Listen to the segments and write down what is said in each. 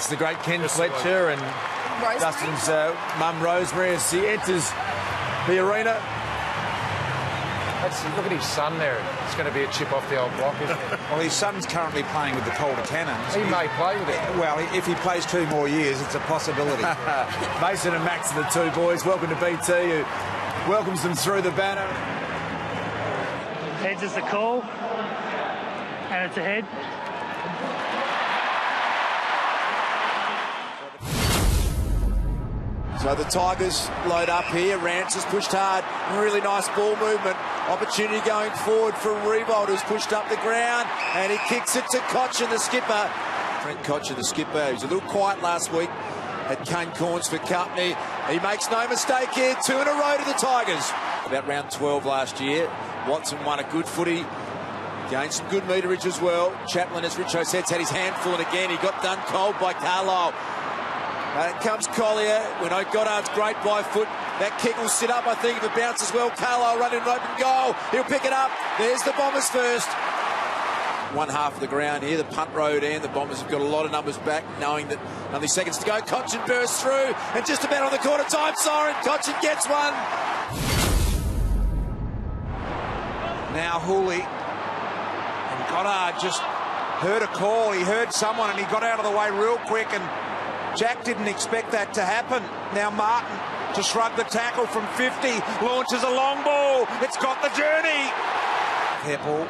the great Ken Fletcher and Rosemary? Dustin's mum Rosemary as he enters the arena. Look at his son there. It's going to be a chip off the old block, isn't it? Well, his son's currently playing with the Calder Cannons. He may play with it. Well, if he plays 2 more years, it's a possibility. Mason and Max are the two boys. Welcome to BT, who welcomes them through the banner. Heads is the call, and it's a head. So the Tigers load up here. Rance has pushed hard. Really nice ball movement. Opportunity going forward for Riewoldt, who's pushed up the ground, and he kicks it to Cotchin, the skipper. Trent Cotchin, the skipper, he was a little quiet last week. Had Kane Corns for company. He makes no mistake here. 2 in a row to the Tigers. About round 12 last year, Watson won a good footy. Gained some good meterage as well. Chaplin, as Richo said, had his hand full, and again he got done cold by Carlisle. Out comes Collier. We know Goddard's great by foot. That kick will sit up, I think, if it bounces well. Carlisle running an open goal. He'll pick it up. There's the Bombers first. One half of the ground here, the punt road end. The Bombers have got a lot of numbers back, knowing that only seconds to go. Cotchin bursts through, and just about on the quarter time siren. Cotchin gets one. Now Hooley. And Goddard just heard a call. He heard someone, and he got out of the way real quick, and Jack didn't expect that to happen. Now Martin to shrug the tackle from 50, launches a long ball. It's got the journey. Heppel,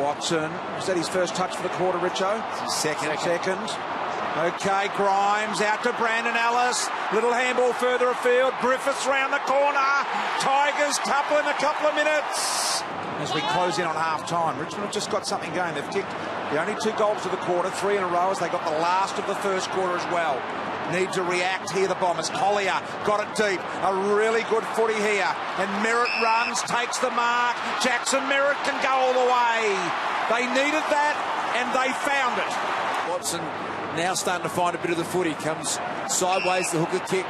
Watson. Was that his first touch for the quarter, Richo? Second. Okay, Grimes out to Brandon Ellis. Little handball further afield. Griffiths round the corner. Tigers couple in a couple of minutes. As we close in on half-time, Richmond have just got something going. They've kicked the only 2 goals of the quarter, 3 in a row, as they got the last of the first quarter as well. Need to react here, the Bombers. Collier got it deep. A really good footy here. And Merritt runs, takes the mark. Jackson Merritt can go all the way. They needed that, and they found it. Watson now starting to find a bit of the footy. Comes sideways, the hooker kick.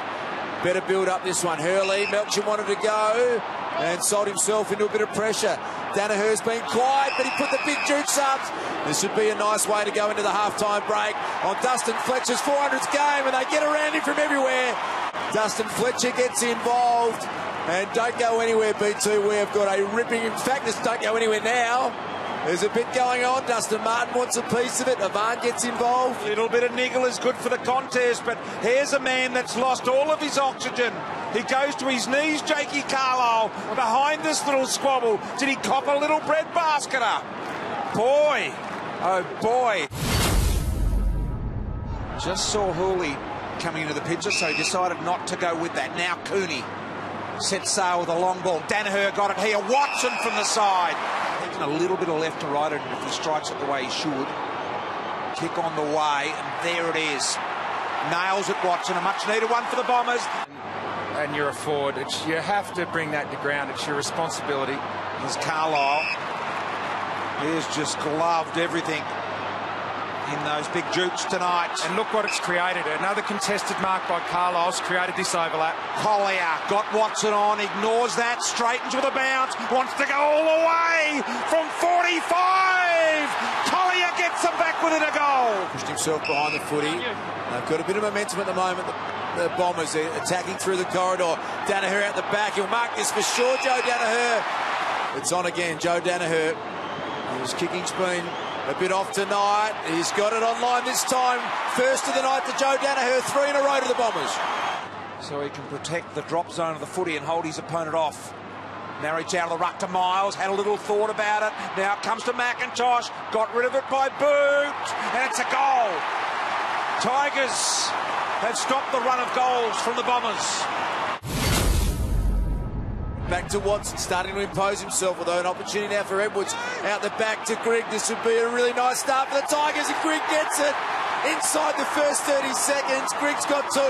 Better build up this one. Hurley, Melcher wanted to go and sold himself into a bit of pressure. Danaher's been quiet, but he put the big jukes up. This would be a nice way to go into the half-time break on Dustin Fletcher's 400th game, and they get around him from everywhere. Dustin Fletcher gets involved, and don't go anywhere, B2. We have got a ripping, in fact, this don't go anywhere now. There's a bit going on. Dustin Martin wants a piece of it. Avan gets involved. A little bit of niggle is good for the contest, but here's a man that's lost all of his oxygen. He goes to his knees, Jakey Carlisle, behind this little squabble. Did he cop a little breadbasketer? Boy, oh boy. Just saw Hooley coming into the picture, so he decided not to go with that. Now Cooney set sail with a long ball. Danaher got it here. Watson from the side. A little bit of left to right, and if he strikes it the way he should. Kick on the way, and there it is. Nails it, Watson. A much-needed one for the Bombers. And you're a forward. You have to bring that to ground. It's your responsibility. Here's Carlisle. He has just gloved everything in those big jukes tonight. And look what it's created. Another contested mark by Carlisle's created this overlap. Collier got Watson on, ignores that, straightens with a bounce, wants to go all the way from 45. Collier gets them back within a goal. Pushed himself behind the footy. They've got a bit of momentum at the moment. The Bombers are attacking through the corridor. Danaher out the back. He'll mark this for sure, Joe Danaher. It's on again, Joe Danaher. His kicking's been a bit off tonight. He's got it online this time. First of the night to Joe Danaher. 3 in a row to the Bombers. So he can protect the drop zone of the footy and hold his opponent off. Marriage out of the ruck to Miles. Had a little thought about it. Now it comes to McIntosh. Got rid of it by Boot. And it's a goal. Tigers have stopped the run of goals from the Bombers. Back to Watson, starting to impose himself, although an opportunity now for Edwards. Out the back to Grigg. This would be a really nice start for the Tigers, and Grigg gets it inside the first 30 seconds. Grigg's got 2.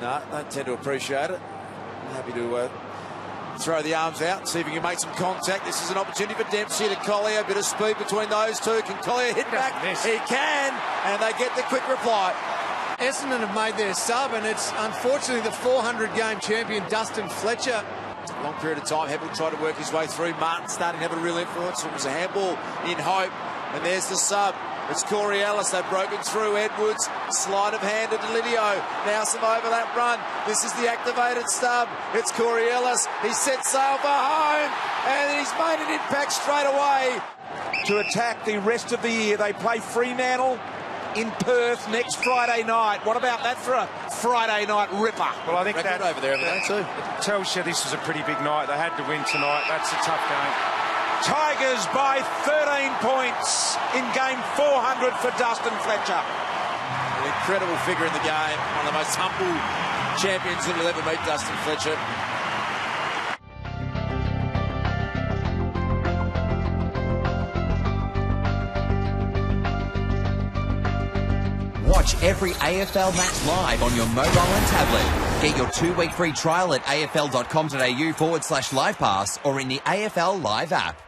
No, don't tend to appreciate it. I'm happy to throw the arms out and see if he can make some contact. This is an opportunity for Dempsey to Collier. A bit of speed between those two. Can Collier hit back? He can, and they get the quick reply. Essendon have made their sub, and it's unfortunately the 400-game champion Dustin Fletcher. Long period of time, Heppel tried to work his way through. Martin starting to have a real influence. It was a handball in hope, and there's the sub. It's Corey Ellis. They've broken through. Edwards, sleight of hand to Delidio. Now some overlap run. This is the activated stub. It's Corey Ellis. He sets sail for home, and he's made an impact straight away. To attack the rest of the year, they play Fremantle in Perth next Friday night. What about that for a Friday night ripper? Well, I think Record that over there, haven't they, too? tells you this was a pretty big night. They had to win tonight. That's a tough game. Tigers by 13 points in game 400 for Dustin Fletcher. An incredible figure in the game. One of the most humble champions that will ever meet, Dustin Fletcher. Watch every AFL match live on your mobile and tablet. Get your 2-week free trial at afl.com.au/livepass or in the AFL Live app.